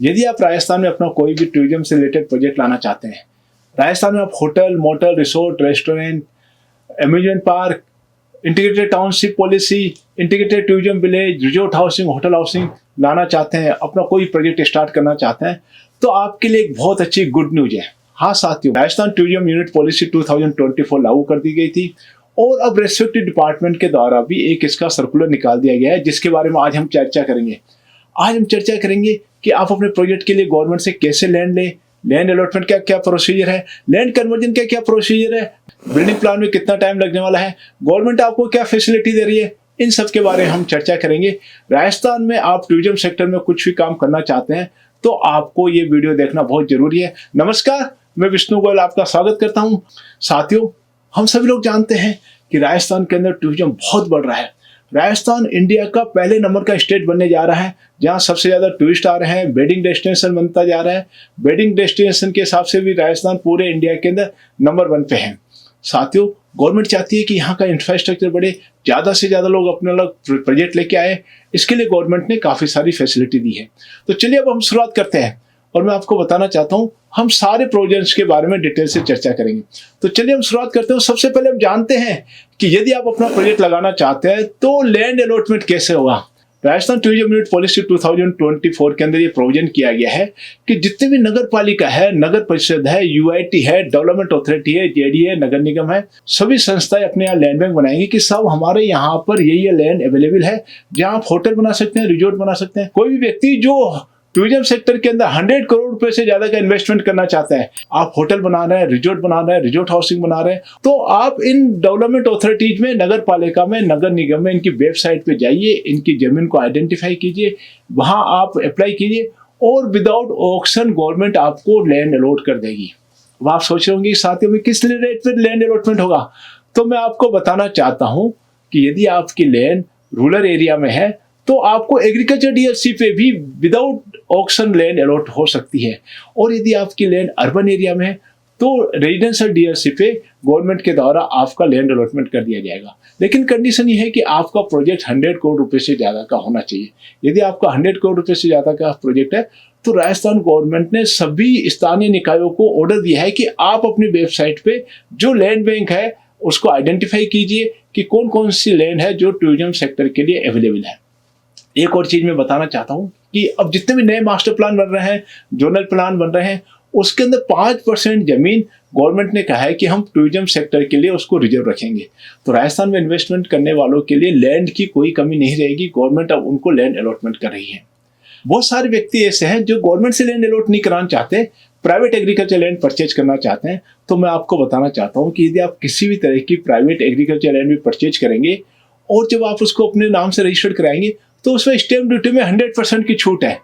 यदि आप राजस्थान में अपना कोई भी टूरिज्म से रिलेटेड प्रोजेक्ट लाना चाहते हैं, राजस्थान में आप hotel, motel, resort, restaurant, amusement park, integrated township policy, integrated tourism village, resort housing, hotel housing लाना चाहते हैं, अपना कोई प्रोजेक्ट स्टार्ट करना चाहते हैं, तो आपके लिए एक बहुत अच्छी गुड न्यूज है। हाँ साथियों, राजस्थान टूरिज्म यूनिट पॉलिसी 2024 लागू कर दी गई थी और अब रेस्पेक्टिव डिपार्टमेंट के द्वारा भी एक इसका सर्कुलर निकाल दिया गया है, जिसके बारे में आज हम चर्चा करेंगे। आज हम चर्चा करेंगे कि आप अपने प्रोजेक्ट के लिए गवर्नमेंट से कैसे लैंड लें, लैंड अलॉटमेंट का क्या प्रोसीजर है, लैंड कन्वर्जन का क्या प्रोसीजर है, बिल्डिंग प्लान में कितना टाइम लगने वाला है, गवर्नमेंट आपको क्या फैसिलिटी दे रही है, इन सब के बारे में हम चर्चा करेंगे। राजस्थान में आप टूरिज्म सेक्टर में कुछ भी काम करना चाहते हैं तो आपको ये वीडियो देखना बहुत जरूरी है। नमस्कार, मैं विष्णु गोयल आपका स्वागत करता हूँ। साथियों, हम सभी लोग जानते हैं कि राजस्थान के अंदर टूरिज्म बहुत बढ़ रहा है। राजस्थान इंडिया का पहले नंबर का स्टेट बनने जा रहा है, जहां सबसे ज्यादा टूरिस्ट आ रहे हैं, वेडिंग डेस्टिनेशन बनता जा रहा है। वेडिंग डेस्टिनेशन के हिसाब से भी राजस्थान पूरे इंडिया के अंदर नंबर 1 पे है। साथियों, गवर्नमेंट चाहती है कि यहाँ का इंफ्रास्ट्रक्चर बढ़े, ज्यादा से ज्यादा लोग अपने अलग प्रोजेक्ट लेके आए। इसके लिए गवर्नमेंट ने काफी सारी फैसिलिटी दी है। तो चलिए अब हम शुरुआत करते हैं और मैं आपको बताना चाहता हूँ, हम सारे प्रोजेक्ट्स के बारे में डिटेल से चर्चा करेंगे। तो चलिए हम शुरुआत करते हैं। सबसे पहले हम जानते हैं कि यदि आप अपना प्रोजेक्ट लगाना चाहते हैं तो लैंड अलॉटमेंट कैसे होगा। राजस्थान टूरिज्म यूनिट पॉलिसी 2024 के अंदर ये प्रोविजन किया गया है कि जितने भी नगर पालिका है, नगर परिषद है, यूआईटी है, डेवलपमेंट अथॉरिटी है, जेडी है, नगर निगम है, सभी संस्थाएं अपने यहाँ लैंड बैंक बनाएंगी कि सब हमारे यहाँ पर ये लैंड अवेलेबल है, जहाँ आप होटल बना सकते हैं, रिजोर्ट बना सकते हैं। कोई भी व्यक्ति जो टूरिज्म सेक्टर के अंदर 100 करोड़ रुपए से ज्यादा का इन्वेस्टमेंट करना चाहता है, आप होटल बना रहे हैं, रिजोर्ट बना रहे हैं, रिजोर्ट हाउसिंग बना रहे हैं, तो आप इन डेवलपमेंट अथॉरिटीज में, नगर पालिका में, नगर निगम में इनकी वेबसाइट पे जाइए, इनकी जमीन को आइडेंटिफाई कीजिए, वहां आप अप्लाई कीजिए और विदाउट ऑक्शन गवर्नमेंट आपको लैंड अलॉट कर देगी। अब आप सोच रहे होंगे साथियों में किस रेट पे लैंड अलॉटमेंट होगा, तो मैं आपको बताना चाहता हूं कि यदि आपकी लैंड रूरल एरिया में है तो आपको एग्रीकल्चर डीएलसी पे भी विदाउट ऑक्शन लैंड अलॉट हो सकती है, और यदि आपकी लैंड अर्बन एरिया में है तो रेजिडेंशियल डीएलसी पे गवर्नमेंट के द्वारा आपका लैंड अलॉटमेंट कर दिया जाएगा। लेकिन कंडीशन ये है कि आपका प्रोजेक्ट 100 करोड़ रुपए से ज्यादा का होना चाहिए। यदि आपका 100 करोड़ रुपए से ज्यादा का प्रोजेक्ट है तो राजस्थान गवर्नमेंट ने सभी स्थानीय निकायों को ऑर्डर दिया है कि आप अपनी वेबसाइट पे जो लैंड बैंक है उसको आइडेंटिफाई कीजिए कि कौन कौन सी लैंड है जो टूरिज्म सेक्टर के लिए अवेलेबल है। एक और चीज मैं बताना चाहता हूं कि अब जितने भी नए मास्टर प्लान बन रहे हैं, जोनल प्लान बन रहे हैं, उसके अंदर 5% जमीन गवर्नमेंट ने कहा है कि हम टूरिज्म सेक्टर के लिए उसको रिजर्व रखेंगे। तो राजस्थान में इन्वेस्टमेंट करने वालों के लिए लैंड की कोई कमी नहीं रहेगी। गवर्नमेंट अब उनको लैंड अलॉटमेंट कर रही है। बहुत सारे व्यक्ति ऐसे हैं जो गवर्नमेंट से लैंड अलॉट नहीं कराना चाहते, प्राइवेट एग्रीकल्चर लैंड परचेज करना चाहते हैं। तो मैं आपको बताना चाहता हूँ कि यदि आप किसी भी तरह की प्राइवेट एग्रीकल्चर लैंड भी परचेज करेंगे और जब आप उसको अपने नाम से रजिस्टर्ड कराएंगे तो उसमें स्टैम्प ड्यूटी में 100% की छूट है।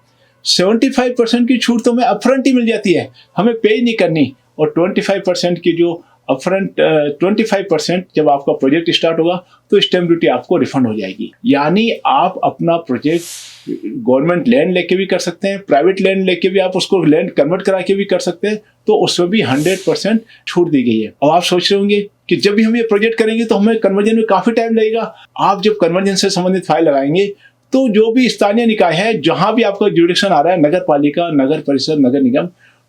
75% की छूट तो हमें अपफ्रंट ही मिल जाती है, हमें पे ही नहीं करनी। और 25% की जो अपफ्रंट 25% जब आपका प्रोजेक्ट स्टार्ट होगा तो स्टैम्प ड्यूटी आपको रिफंड हो जाएगी। यानी आप अपना प्रोजेक्ट गवर्नमेंट लैंड लेके भी कर सकते हैं, प्राइवेट लैंड लेके भी आप उसको लैंड कन्वर्ट करा के भी कर सकते हैं, तो उसमें भी 100% छूट दी गई है। अब आप सोच रहे होंगे कि जब भी हम ये प्रोजेक्ट करेंगे तो हमें कन्वर्जन में काफी टाइम लगेगा। आप जब कन्वर्जन से संबंधित फाइल लगाएंगे तो जो भी स्थानीय निकाय है, जहां भी आपका जुडिक्शन आ रहा है, नगर पालिका, नगर परिषद, नगर निगम,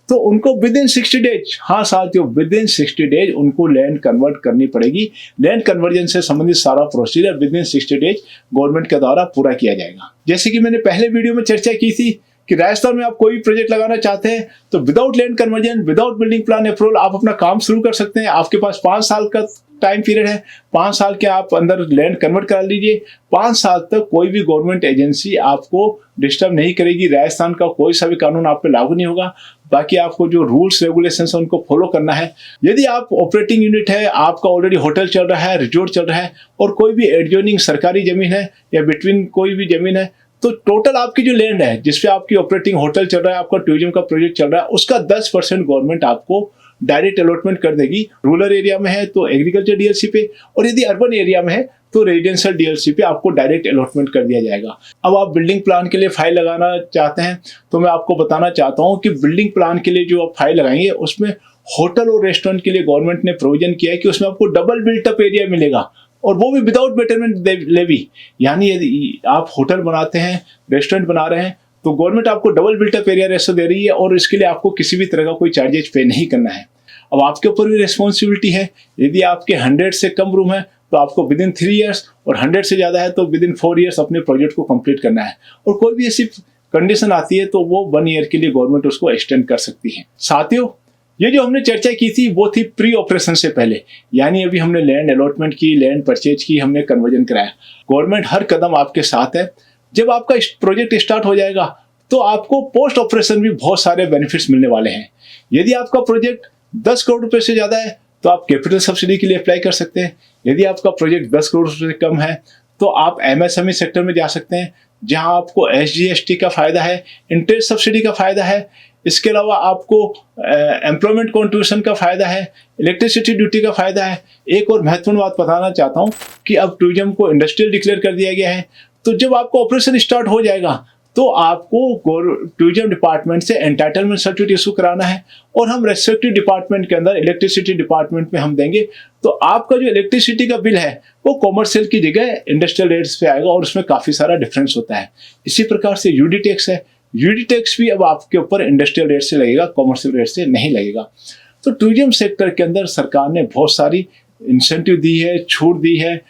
तो उनको विद इन 60 डेज, हाँ साथियों, विद इन 60 डेज उनको लैंड कन्वर्ट करनी पड़ेगी। लैंड कन्वर्जन से संबंधित सारा procedure with in 60 days government के द्वारा पूरा किया जाएगा। जैसे कि मैंने पहले वीडियो में चर्चा की थी कि राजस्थान में आप कोई भी प्रोजेक्ट लगाना चाहते हैं तो without land conversion, without building plan approval आप अपना काम शुरू कर सकते हैं। आपके पास 5 साल का टाइम पीरियड है, 5 साल के आप अंदर लैंड कन्वर्ट करा लीजिए। 5 साल तक कोई भी गवर्नमेंट एजेंसी आपको डिस्टर्ब नहीं करेगी, राजस्थान का कोई सा भी कानून आप पे लागू नहीं होगा। बाकी आपको जो रूल्स रेगुलेशंस है उनको फॉलो करना है। यदि आप ऑपरेटिंग यूनिट है, आपका ऑलरेडी होटल चल रहा है, रिजोर्ट चल रहा है और कोई भी एडजॉइनिंग सरकारी जमीन है या बिटवीन कोई भी जमीन है, तो टोटल आपकी जो लैंड है जिसपे आपकी ऑपरेटिंग होटल चल रहा है, आपका टूरिज्म का प्रोजेक्ट चल रहा है, उसका 10% गवर्नमेंट आपको डायरेक्ट अलॉटमेंट कर देगी। रूरल एरिया में है तो एग्रीकल्चर डीएलसी पे, और यदि अर्बन एरिया में है तो रेजिडेंशियल डीएलसी पे आपको डायरेक्ट अलॉटमेंट कर दिया जाएगा। अब आप बिल्डिंग प्लान के लिए फाइल लगाना चाहते हैं तो मैं आपको बताना चाहता हूं कि बिल्डिंग प्लान के लिए जो आप फाइल लगाएंगे उसमें होटल और रेस्टोरेंट के लिए गवर्नमेंट ने प्रोविजन किया है कि उसमें आपको डबल बिल्टअप एरिया मिलेगा, और वो भी विदाउट बेटरमेंट लेवी। यानी यदि आप होटल बनाते हैं, रेस्टोरेंट बना रहे हैं, तो गवर्नमेंट आपको डबल बिल्टअप एरिया रेशो दे रही है और इसके लिए आपको किसी भी तरह का कोई चार्जेज पे नहीं करना है। अब आपके ऊपर भी रिस्पॉन्सिबिलिटी है, यदि आपके 100 से कम रूम है तो आपको विद इन 3 ईयर्स, और 100 से ज़्यादा है तो विद इन 4 ईयर्स अपने प्रोजेक्ट को कंप्लीट करना है। और कोई भी ऐसी कंडीशन आती है तो वो 1 ईयर के लिए गवर्नमेंट उसको एक्सटेंड कर सकती है। साथियों, ये जो हमने चर्चा की थी वो थी प्री ऑपरेशन से पहले, यानी अभी हमने लैंड अलॉटमेंट की, लैंड परचेज की, हमने कन्वर्जन कराया। गवर्नमेंट हर कदम आपके साथ है। जब आपका प्रोजेक्ट स्टार्ट हो जाएगा तो आपको पोस्ट ऑपरेशन भी बहुत सारे बेनिफिट्स मिलने वाले हैं। यदि आपका प्रोजेक्ट 10 करोड़ रुपए से ज़्यादा है तो आप कैपिटल सब्सिडी के लिए अप्लाई कर सकते हैं। यदि आपका प्रोजेक्ट 10 करोड़ रुपए से कम है तो आप MSME सेक्टर में जा सकते हैं, जहां आपको SGST का फ़ायदा है, इंटरेस्ट सब्सिडी का फ़ायदा है। इसके अलावा आपको एम्प्लॉयमेंट कॉन्ट्रीब्यूशन का फ़ायदा है, इलेक्ट्रिसिटी ड्यूटी का फ़ायदा है। एक और महत्वपूर्ण बात बताना चाहता हूँ कि अब टूरिज्म को इंडस्ट्रियल डिक्लेयर कर दिया गया है, तो जब आपका ऑपरेशन स्टार्ट हो जाएगा तो आपको टूरिज्म डिपार्टमेंट से एंटाइटलमेंट सर्टिफिकेट इशू कराना है, और हम रेस्पेक्टिव डिपार्टमेंट के अंदर इलेक्ट्रिसिटी डिपार्टमेंट में हम देंगे। तो आपका जो इलेक्ट्रिसिटी का बिल है वो कॉमर्शियल की जगह इंडस्ट्रियल रेट्स पे आएगा, और उसमें काफ़ी सारा डिफरेंस होता है। इसी प्रकार से यूडी टैक्स है, यूडी टैक्स भी अब आपके ऊपर इंडस्ट्रियल रेट से लगेगा, कॉमर्शियल रेट से नहीं लगेगा। तो टूरिज्म सेक्टर के अंदर सरकार ने बहुत सारी इंसेंटिव दी है, छूट दी है,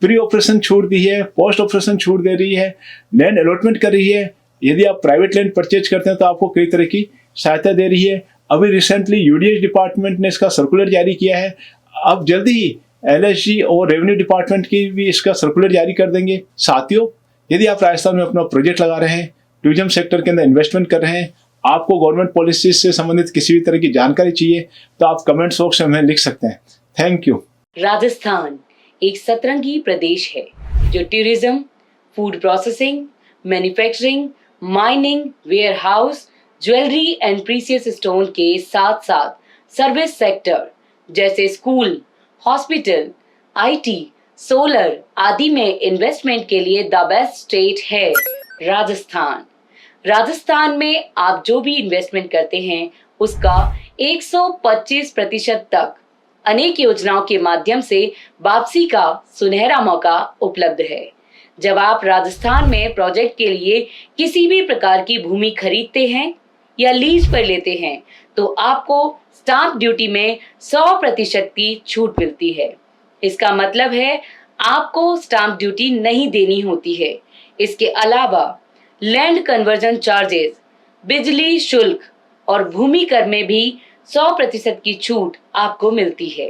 प्री ऑपरेशन छूट दी है, पोस्ट ऑपरेशन छूट दे रही है, लैंड अलॉटमेंट कर रही है। यदि आप प्राइवेट लैंड परचेज करते हैं तो आपको कई तरह की सहायता दे रही है। अभी रिसेंटली यूडीएच डिपार्टमेंट ने इसका सर्कुलर जारी किया है। अब जल्दी ही LSG और रेवेन्यू डिपार्टमेंट की भी इसका सर्कुलर जारी कर देंगे। साथियों, यदि आप राजस्थान में अपना प्रोजेक्ट लगा रहे हैं, टूरिज्म सेक्टर के अंदर इन्वेस्टमेंट कर रहे हैं, आपको गवर्नमेंट पॉलिसी से संबंधित किसी भी तरह की जानकारी चाहिए तो आप कमेंट बॉक्स में हमें लिख सकते हैं। Thank you. राजस्थान एक सतरंगी प्रदेश है जो tourism, food processing, manufacturing, mining, warehouse, jewellery and precious stone के साथ साथ सर्विस सेक्टर जैसे स्कूल, हॉस्पिटल, IT, सोलर आदि में इन्वेस्टमेंट के लिए द बेस्ट स्टेट है राजस्थान। राजस्थान में आप जो भी इन्वेस्टमेंट करते हैं उसका 125% तक अनेक योजनाओं के माध्यम से वापसी का सुनहरा मौका उपलब्ध है। जब आप राजस्थान में प्रोजेक्ट के लिए किसी भी प्रकार की भूमि खरीदते हैं या लीज पर लेते हैं तो आपको स्टाम्प ड्यूटी में 100% की छूट मिलती है। इसका मतलब है आपको स्टाम्प ड्यूटी नहीं देनी होती है। इसके अलावा लैंड कन्वर्जन चार्जेस, बिजली शुल्क और भूमि कर में भी 100% की छूट आपको मिलती है।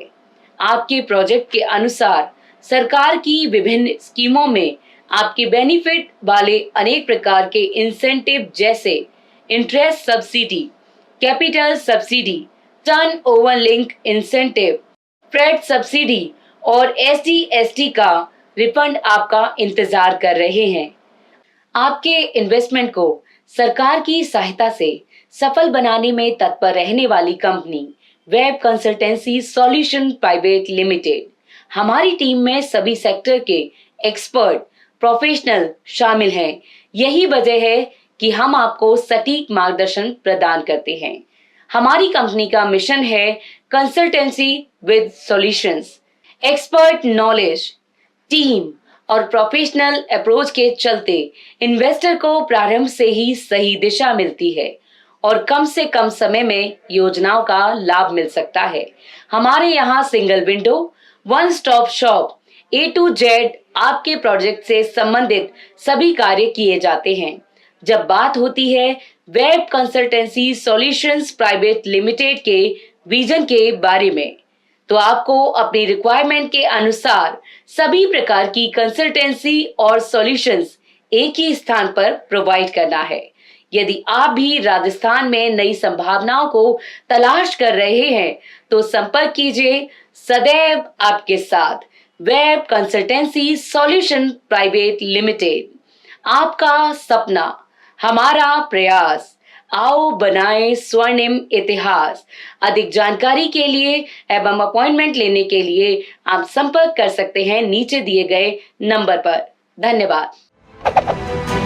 आपके प्रोजेक्ट के अनुसार सरकार की विभिन्न स्कीमों में आपके बेनिफिट वाले अनेक प्रकार के इंसेंटिव जैसे interest subsidy, capital subsidy, turn over link incentive, freight subsidy और SGST का रिफंड आपका इंतजार कर रहे हैं। आपके इन्वेस्टमेंट को सरकार की सहायता से सफल बनाने में तत्पर रहने वाली company web consultancy solution private limited. हमारी टीम में सभी सेक्टर के एक्सपर्ट प्रोफेशनल शामिल हैं। यही वजह है कि हम आपको सटीक मार्गदर्शन प्रदान करते हैं। हमारी कंपनी का मिशन है consultancy with solutions. Expert knowledge, team और प्रोफेशनल अप्रोच के चलते इन्वेस्टर को प्रारंभ से ही सही दिशा मिलती है और कम से कम समय में योजनाओं का लाभ मिल सकता है। हमारे यहाँ single window, one stop shop, A to Z आपके प्रोजेक्ट से संबंधित सभी कार्य किए जाते हैं। जब बात होती है web consultancy solutions private limited के विजन के बारे में, तो आपको अपनी रिक्वायरमेंट के अनुसार सभी प्रकार की कंसल्टेंसी और सॉल्यूशंस एक ही स्थान पर प्रोवाइड करना है। यदि आप भी राजस्थान में नई संभावनाओं को तलाश कर रहे हैं तो संपर्क कीजिए सदैव आपके साथ web consultancy solution private limited. आपका सपना हमारा प्रयास, आओ बनाएं स्वर्णिम इतिहास। अधिक जानकारी के लिए एवं अपॉइंटमेंट लेने के लिए आप संपर्क कर सकते हैं नीचे दिए गए नंबर पर। धन्यवाद।